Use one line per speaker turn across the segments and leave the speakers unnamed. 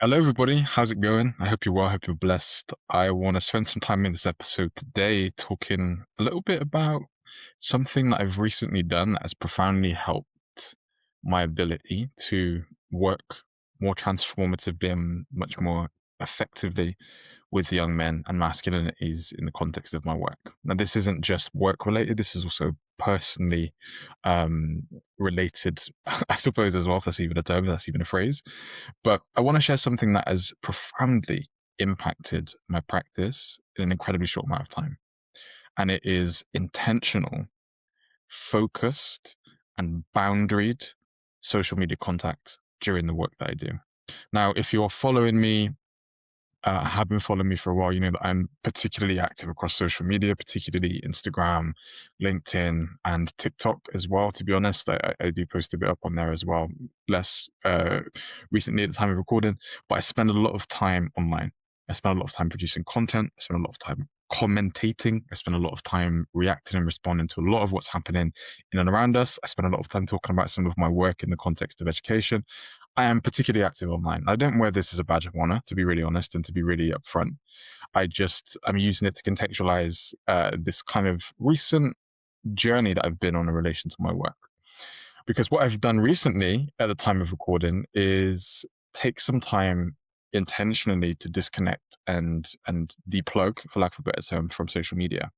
Hello, everybody. How's it going? I hope you're well. I hope you're blessed. I want to spend some time in this episode today talking a little bit about something that I've recently done that has profoundly helped my ability to work more transformatively and much more effectively with young men and masculinities in the context of my work. Now, this isn't just work related, this is also personally um, related, I suppose, as well, if that's even a term, if that's even a phrase. But I want to share something that has profoundly impacted my practice in an incredibly short amount of time. And it is intentional, focused, and boundaried social media contact during the work that I do. Now, if you're following me, have been following me for a while, you know that I'm particularly active across social media, particularly Instagram, LinkedIn, and TikTok as well. To be honest, I do post a bit up on there as well. Less recently at the time of recording, but I spend a lot of time online. I spend a lot of time producing content. I spend a lot of time commentating. I spend a lot of time reacting and responding to a lot of what's happening in and around us. I spend a lot of time talking about some of my work in the context of education. I am particularly active online. I don't wear this as a badge of honor, to be really honest and to be really upfront. I'm using it to contextualize this kind of recent journey that I've been on in relation to my work. Because what I've done recently at the time of recording is take some time intentionally to disconnect and deplug, for lack of a better term, from social media.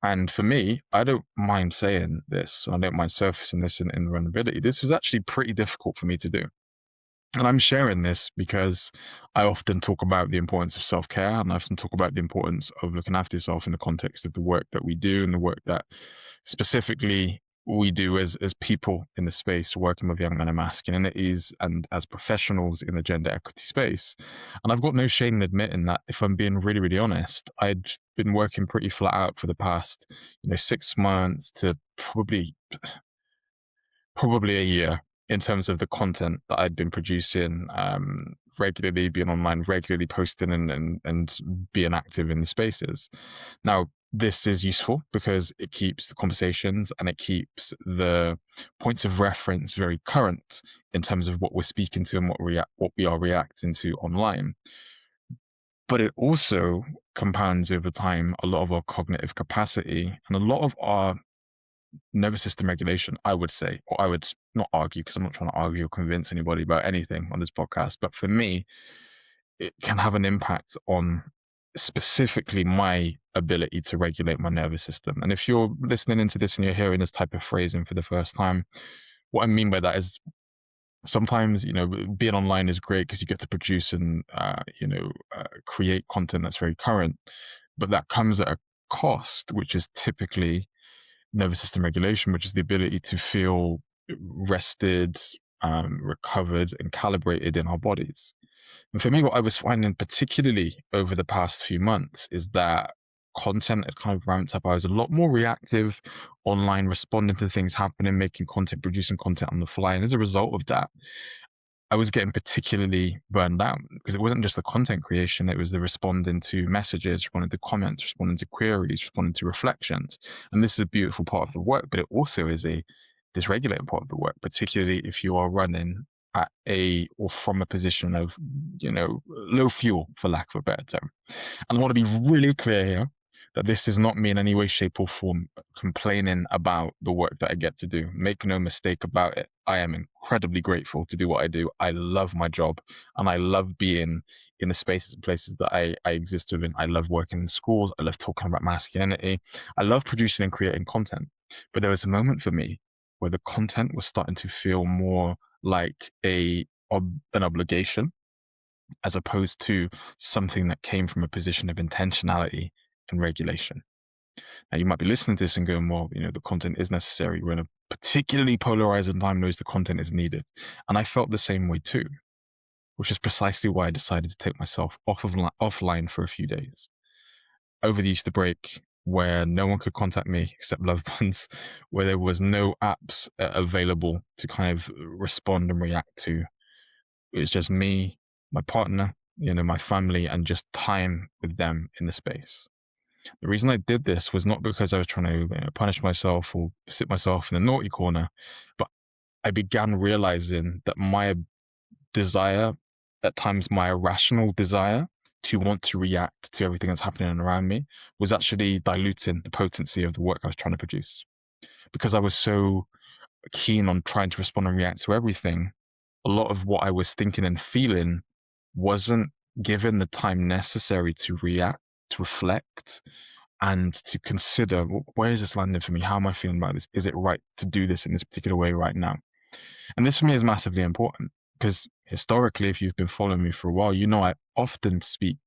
And for me, I don't mind saying this, I don't mind surfacing this in vulnerability. This was actually pretty difficult for me to do. And I'm sharing this because I often talk about the importance of self care, and I often talk about the importance of looking after yourself in the context of the work that we do and the work that specifically we do as people in the space working with young men and masculinities and as professionals in the gender equity space. And I've got no shame in admitting that if I'm being really, really honest, I'd been working pretty flat out for the past, 6 months to probably a year in terms of the content that I'd been producing, regularly being online, regularly posting and being active in the spaces. Now, this is useful because it keeps the conversations and it keeps the points of reference very current in terms of what we're speaking to and what we are reacting to online. But it also compounds over time a lot of our cognitive capacity and a lot of our nervous system regulation, I would say, or I would not argue because I'm not trying to argue or convince anybody about anything on this podcast, but for me, it can have an impact on specifically my ability to regulate my nervous system. And if you're listening into this and you're hearing this type of phrasing for the first time, what I mean by that is sometimes, being online is great because you get to produce and, create content that's very current, but that comes at a cost, which is typically nervous system regulation, which is the ability to feel rested, recovered, and calibrated in our bodies. And for me, what I was finding, particularly over the past few months, is that content had kind of ramped up. I was a lot more reactive online, responding to things happening, making content, producing content on the fly. And as a result of that, I was getting particularly burned out because it wasn't just the content creation, it was the responding to messages, responding to comments, responding to queries, responding to reflections. And this is a beautiful part of the work, but it also is a dysregulating part of the work, particularly if you are running at a or from a position of, low fuel, for lack of a better term. And I want to be really clear here that this does not mean in any way, shape, or form complaining about the work that I get to do. Make no mistake about it. I am incredibly grateful to do what I do. I love my job and I love being in the spaces and places that I exist within. I love working in schools. I love talking about masculinity. I love producing and creating content. But there was a moment for me where the content was starting to feel more like an obligation as opposed to something that came from a position of intentionality and regulation. Now, you might be listening to this and going, well, the content is necessary. We're in a particularly polarizing time, knows the content is needed. And I felt the same way too, which is precisely why I decided to take myself offline for a few days. Over the Easter break, where no one could contact me except loved ones, where there was no apps available to kind of respond and react to, it was just me, my partner, my family, and just time with them in the space. The reason I did this was not because I was trying to punish myself or sit myself in the naughty corner, but I began realizing that my desire at times my irrational desire to want to react to everything that's happening around me was actually diluting the potency of the work I was trying to produce. Because I was so keen on trying to respond and react to everything, a lot of what I was thinking and feeling wasn't given the time necessary to react, to reflect, and to consider, where is this landing for me? How am I feeling about this? Is it right to do this in this particular way right now? And this for me is massively important because historically, if you've been following me for a while, you know I often speak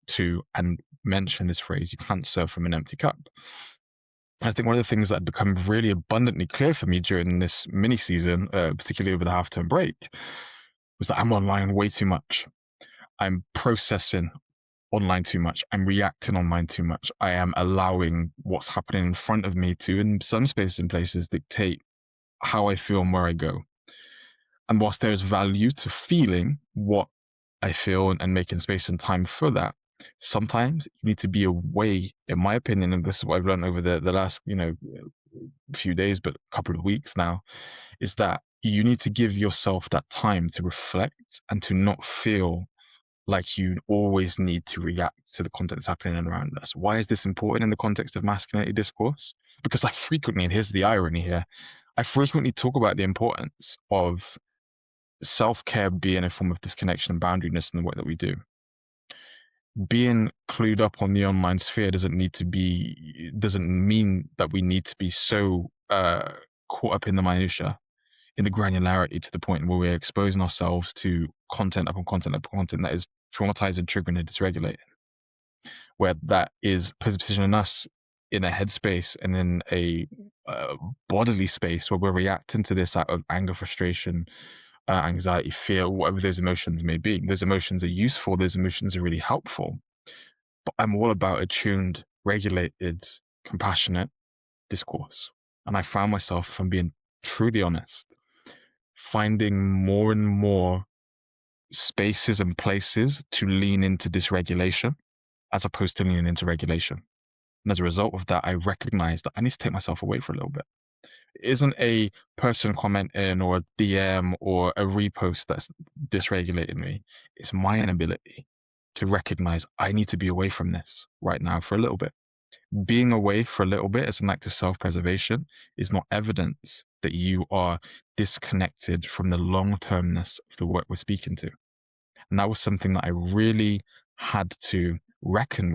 to and mention this phrase, you can't serve from an empty cup. And I think one of the things that had become really abundantly clear for me during this mini season, particularly over the half-term break, was that I'm online way too much. I'm processing online too much. I'm reacting online too much. I am allowing what's happening in front of me to, in some spaces and places, dictate how I feel and where I go. And whilst there is value to feeling what I feel and making space and time for that, sometimes you need to be away, in my opinion, and this is what I've learned over the last, few days, but a couple of weeks now, is that you need to give yourself that time to reflect and to not feel like you always need to react to the content that's happening around us. Why is this important in the context of masculinity discourse? Because I frequently, and here's the irony here, I frequently talk about the importance of self-care being a form of disconnection and boundariness in the work that we do. Being clued up on the online sphere doesn't mean that we need to be so caught up in the minutia, in the granularity, to the point where we're exposing ourselves to content upon content upon content that is traumatizing, triggering, and dysregulating, where that is positioning us in a headspace and in a bodily space where we're reacting to this out of anger, frustration, anxiety, fear, whatever those emotions may be. Those emotions are useful, those emotions are really helpful. But I'm all about attuned, regulated, compassionate discourse. And I found myself, if I'm being truly honest, finding more and more spaces and places to lean into dysregulation as opposed to leaning into regulation. And as a result of that, I recognize that I need to take myself away for a little bit. It isn't a person commenting or a DM or a repost that's dysregulating me. It's my inability to recognize I need to be away from this right now for a little bit. Being away for a little bit as an act of self-preservation is not evidence that you are disconnected from the long-termness of the work we're speaking to. And that was something that I really had to reckon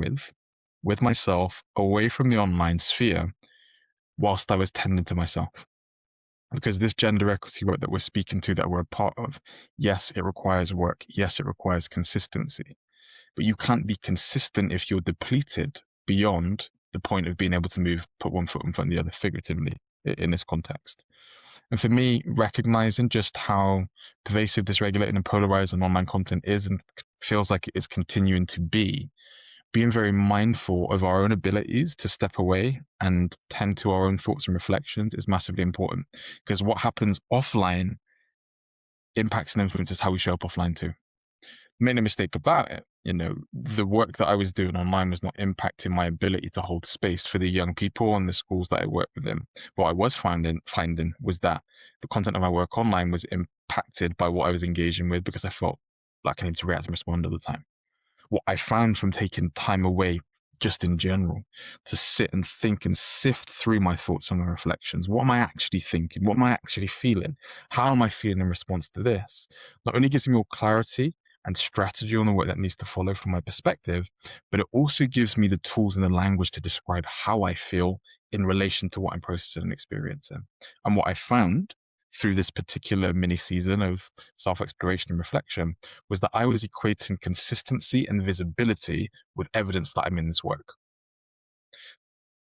with myself, away from the online sphere, whilst I was tending to myself. Because this gender equity work that we're speaking to, that we're a part of, yes, it requires work. Yes, it requires consistency. But you can't be consistent if you're depleted beyond the point of being able to put one foot in front of the other, figuratively, in this context. And for me, recognizing just how pervasive, dysregulated, and polarized and online content is and feels like it is continuing to be, being very mindful of our own abilities to step away and tend to our own thoughts and reflections is massively important. Because what happens offline impacts and influences how we show up offline too. Make no mistake about it, the work that I was doing online was not impacting my ability to hold space for the young people and the schools that I work with in. What I was finding was that the content of my work online was impacted by what I was engaging with, because I felt like I need to react and respond all the time. What I found from taking time away, just in general, to sit and think and sift through my thoughts and my reflections. What am I actually thinking? What am I actually feeling? How am I feeling in response to this? Not only gives me more clarity and strategy on the work that needs to follow from my perspective, but it also gives me the tools and the language to describe how I feel in relation to what I'm processing and experiencing. And what I found through this particular mini season of self-exploration and reflection was that I was equating consistency and visibility with evidence that I'm in this work.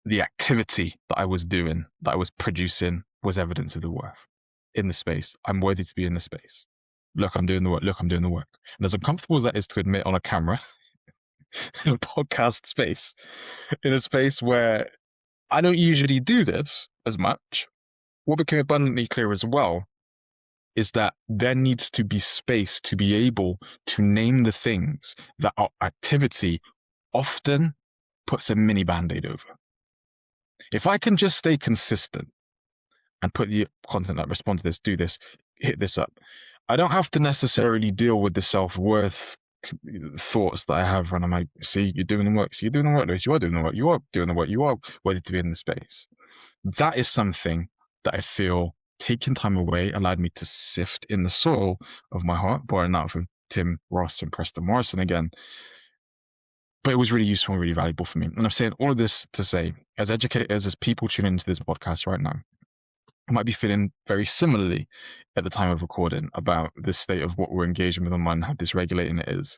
The activity that I was doing, that I was producing, was evidence of the worth in the space. I'm worthy to be in the space. Look, I'm doing the work. Look, I'm doing the work. And as uncomfortable as that is to admit on a camera, in a podcast space, in a space where I don't usually do this as much, what became abundantly clear as well is that there needs to be space to be able to name the things that our activity often puts a mini band-aid over. If I can just stay consistent and put the content that respond to this, do this, hit this up, I don't have to necessarily deal with the self-worth thoughts that I have when I'm like, see, you're doing the work. See, you're doing the work, Lewis. You are doing the work. You are doing the work. You are worthy to be in the space. That is something that I feel taking time away allowed me to sift in the soil of my heart, borrowing that from Tim Ross and Preston Morrison again. But it was really useful and really valuable for me. And I'm saying all of this to say, as educators, as people tuning into this podcast right now, might be feeling very similarly at the time of recording about the state of what we're engaging with online, how dysregulating it is.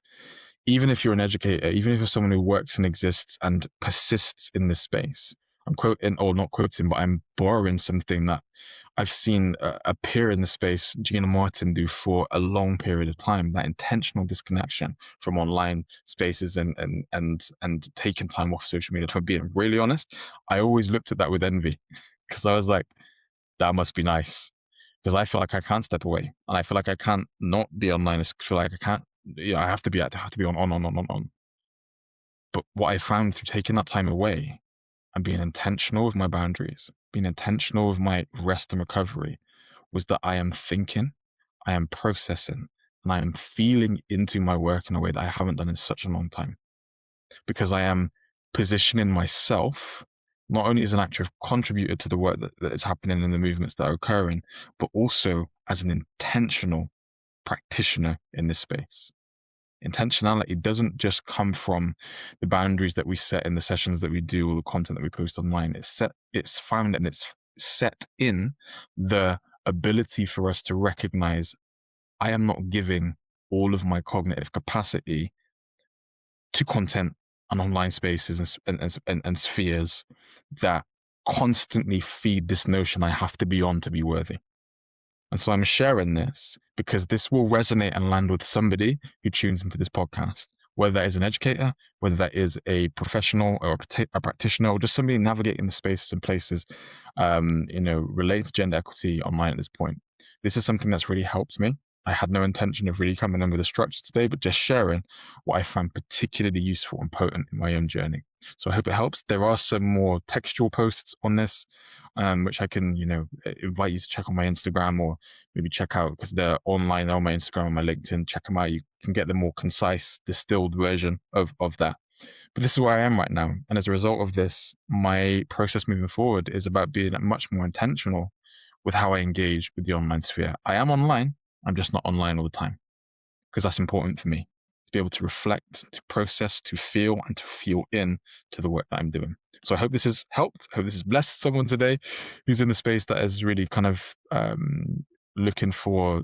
Even if you're an educator, even if you're someone who works and exists and persists in this space, I'm quoting, or not quoting, but I'm borrowing something that I've seen appear in the space Gina Martin do for a long period of time, that intentional disconnection from online spaces and taking time off social media. For being really honest, I always looked at that with envy because I was like, that must be nice. Because I feel like I can't step away, and I feel like I can't not be online. I feel like I can't. I have to be. I have to be on. But what I found through taking that time away and being intentional with my boundaries, being intentional with my rest and recovery, was that I am thinking, I am processing, and I am feeling into my work in a way that I haven't done in such a long time. Because I am positioning myself not only as an active contributor to the work that is happening and the movements that are occurring, but also as an intentional practitioner in this space. Intentionality doesn't just come from the boundaries that we set in the sessions that we do or the content that we post online. It's found and it's set in the ability for us to recognize I am not giving all of my cognitive capacity to content and online spaces and spheres that constantly feed this notion I have to be on to be worthy. And so I'm sharing this because this will resonate and land with somebody who tunes into this podcast, whether that is an educator, whether that is a professional or a practitioner, or just somebody navigating the spaces and places, related to gender equity online at this point. This is something that's really helped me. I had no intention of really coming in with a structure today, but just sharing what I found particularly useful and potent in my own journey. So I hope it helps. There are some more textual posts on this, which I can, invite you to check on my Instagram or maybe check out because they're online on my Instagram and my LinkedIn. Check them out. You can get the more concise, distilled version of that. But this is where I am right now. And as a result of this, my process moving forward is about being much more intentional with how I engage with the online sphere. I am online. I'm just not online all the time because that's important for me to be able to reflect, to process, to feel, and to feel in to the work that I'm doing. So I hope this has helped. I hope this has blessed someone today who's in the space that is really kind of looking for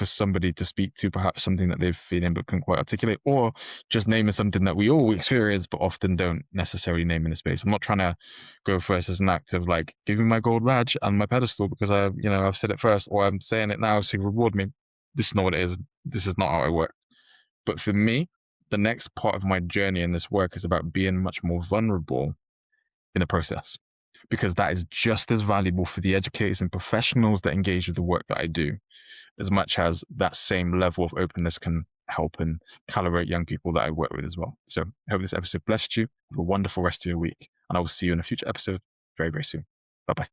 somebody to speak to, perhaps something that they've feeling but couldn't quite articulate, or just naming something that we all experience but often don't necessarily name in the space. I'm not trying to go first as an act of like, give me my gold badge and my pedestal because I've said it first, or I'm saying it now so you reward me. This is not what it is. This is not how I work. But for me, the next part of my journey in this work is about being much more vulnerable in the process, because that is just as valuable for the educators and professionals that engage with the work that I do, as much as that same level of openness can help and calibrate young people that I work with as well. So I hope this episode blessed you. Have a wonderful rest of your week, and I will see you in a future episode very, very soon. Bye bye.